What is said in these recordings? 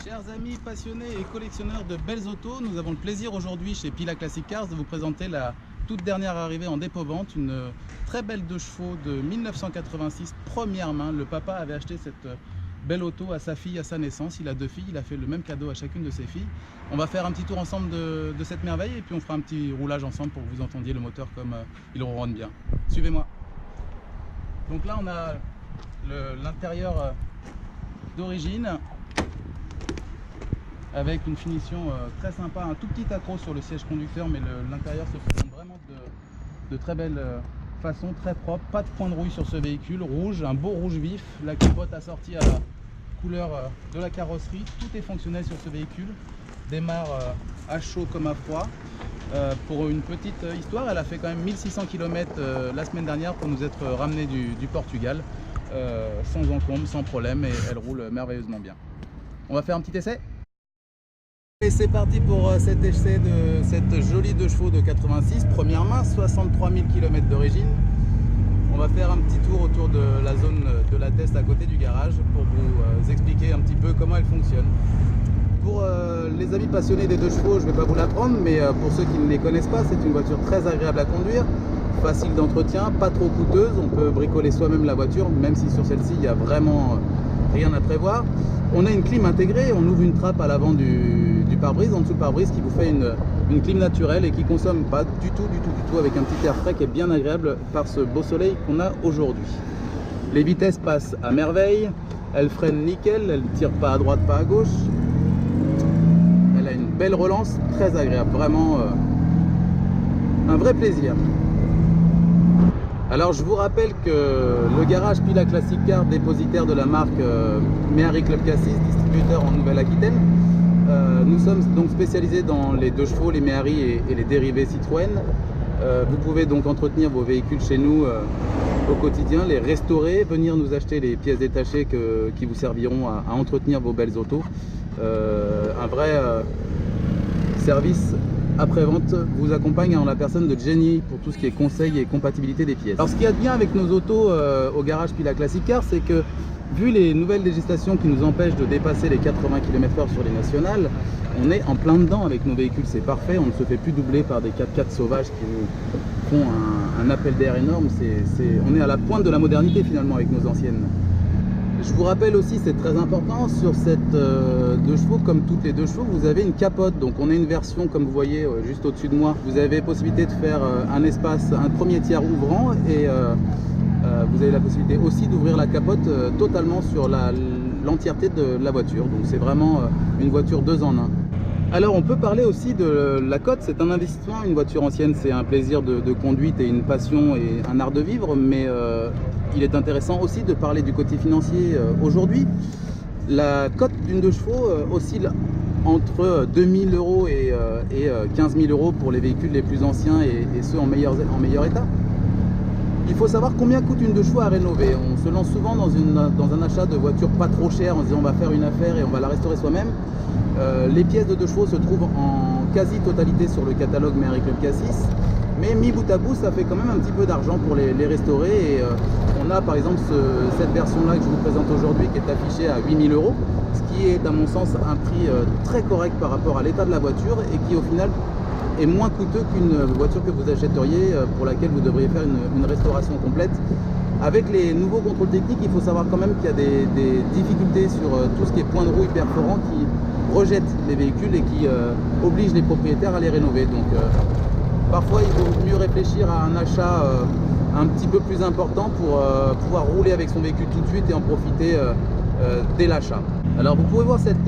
Chers amis passionnés et collectionneurs de belles autos, nous avons le plaisir aujourd'hui chez Pila Classic Cars de vous présenter la toute dernière arrivée en dépôt-vente, une très belle 2 chevaux de 1986, première main. Le papa avait acheté cette belle auto à sa fille à sa naissance. Il a 2 filles, il a fait le même cadeau à chacune de ses filles. On va faire un petit tour ensemble de cette merveille et puis on fera un petit roulage ensemble pour que vous entendiez le moteur comme il ronronne bien. Suivez-moi. Donc là on a l'intérieur d'origine avec une finition très sympa, un tout petit accroc sur le siège conducteur, mais l'intérieur se présente vraiment de très belle façon, très propre, pas de point de rouille sur ce véhicule, rouge, un beau rouge vif, la capote assortie à la couleur de la carrosserie, tout est fonctionnel sur ce véhicule, démarre à chaud comme à froid. Pour une petite histoire, elle a fait quand même 1600 km la semaine dernière pour nous être ramenée du Portugal, sans encombre, sans problème, et elle roule merveilleusement bien. On va faire un petit essai. Et c'est parti pour cet essai de cette jolie 2 chevaux de 86, première main, 63 000 km d'origine. On va faire un petit tour autour de la zone de la test à côté du garage pour vous expliquer un petit peu comment elle fonctionne. Pour les amis passionnés des 2 chevaux, je ne vais pas vous l'apprendre, mais pour ceux qui ne les connaissent pas, c'est une voiture très agréable à conduire, facile d'entretien, pas trop coûteuse, on peut bricoler soi-même la voiture, même si sur celle-ci il n'y a vraiment rien à prévoir. On a une clim intégrée, on ouvre une trappe à l'avant du pare-brise, en dessous le pare-brise qui vous fait une clim naturelle et qui consomme pas du tout, avec un petit air frais qui est bien agréable par ce beau soleil qu'on a aujourd'hui. Les vitesses passent à merveille, elle freine nickel, elle ne tire pas à droite, pas à gauche. Elle a une belle relance, très agréable, vraiment un vrai plaisir. Alors je vous rappelle que le garage Pila Classic Cars, dépositaire de la marque Méhari Club Cassis, distributeur en Nouvelle-Aquitaine, nous sommes donc spécialisés dans les 2 chevaux, les Méhari et les dérivés Citroën. Vous pouvez donc entretenir vos véhicules chez nous au quotidien, les restaurer, venir nous acheter les pièces détachées qui vous serviront à entretenir vos belles autos. Un vrai service après-vente vous accompagne en la personne de Jenny pour tout ce qui est conseil et compatibilité des pièces. Alors ce qu'il y a de bien avec nos autos au garage Pila Classic Cars, c'est que vu les nouvelles législations qui nous empêchent de dépasser les 80 km/h sur les nationales, on est en plein dedans avec nos véhicules, c'est parfait, on ne se fait plus doubler par des 4x4 sauvages qui nous font un appel d'air énorme, on est à la pointe de la modernité finalement avec nos anciennes. Je vous rappelle aussi, c'est très important, sur cette 2 chevaux, comme toutes les 2 chevaux, vous avez une capote. Donc on a une version, comme vous voyez, juste au-dessus de moi. Vous avez possibilité de faire un espace, un premier tiers ouvrant et vous avez la possibilité aussi d'ouvrir la capote totalement sur l'entièreté de la voiture. Donc c'est vraiment une voiture 2 en 1. Alors on peut parler aussi de la cote, c'est un investissement, une voiture ancienne c'est un plaisir de conduite et une passion et un art de vivre, mais il est intéressant aussi de parler du côté financier aujourd'hui. La cote d'une 2 chevaux oscille entre 2 000 € et 15 000 € pour les véhicules les plus anciens et ceux en meilleur état. Il faut savoir combien coûte une 2 chevaux à rénover. On se lance souvent dans un achat de voiture pas trop chère en se disant on va faire une affaire et on va la restaurer soi-même. Les pièces de 2 chevaux se trouvent en quasi-totalité sur le catalogue Méhari Club Cassis, mais mis bout à bout, ça fait quand même un petit peu d'argent pour les restaurer. Et on a par exemple cette version-là que je vous présente aujourd'hui qui est affichée à 8 000 €, ce qui est à mon sens un prix très correct par rapport à l'état de la voiture et qui au final est moins coûteux qu'une voiture que vous achèteriez pour laquelle vous devriez faire une restauration complète. Avec les nouveaux contrôles techniques, il faut savoir quand même qu'il y a des difficultés sur tout ce qui est point de rouille perforant qui rejettent les véhicules et qui obligent les propriétaires à les rénover. Donc parfois il vaut mieux réfléchir à un achat un petit peu plus important pour pouvoir rouler avec son véhicule tout de suite et en profiter dès l'achat. Alors vous pouvez voir cette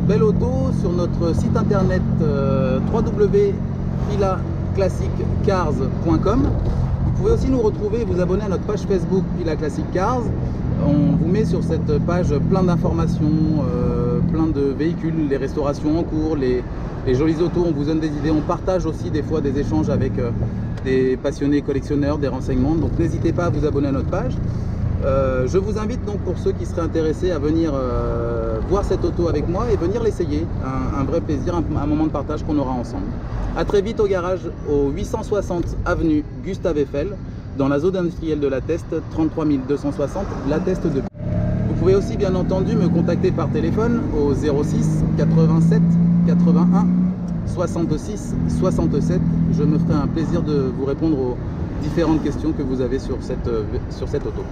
belle auto sur notre site internet www.pilaclassiccars.com. Vous pouvez aussi nous retrouver et vous abonner à notre page Facebook Pila Classic Cars. On vous met sur cette page plein d'informations, plein de véhicules, les restaurations en cours, les jolies autos, on vous donne des idées. On partage aussi des fois des échanges avec des passionnés collectionneurs, des renseignements. Donc n'hésitez pas à vous abonner à notre page. Je vous invite donc pour ceux qui seraient intéressés à venir voir cette auto avec moi et venir l'essayer. Un vrai plaisir, un moment de partage qu'on aura ensemble. A très vite au garage au 860 avenue Gustave Eiffel dans la zone industrielle de la Teste, 33 260 La Teste de. Vous pouvez aussi bien entendu me contacter par téléphone au 06 87 81 66 67. Je me ferai un plaisir de vous répondre aux différentes questions que vous avez sur cette auto.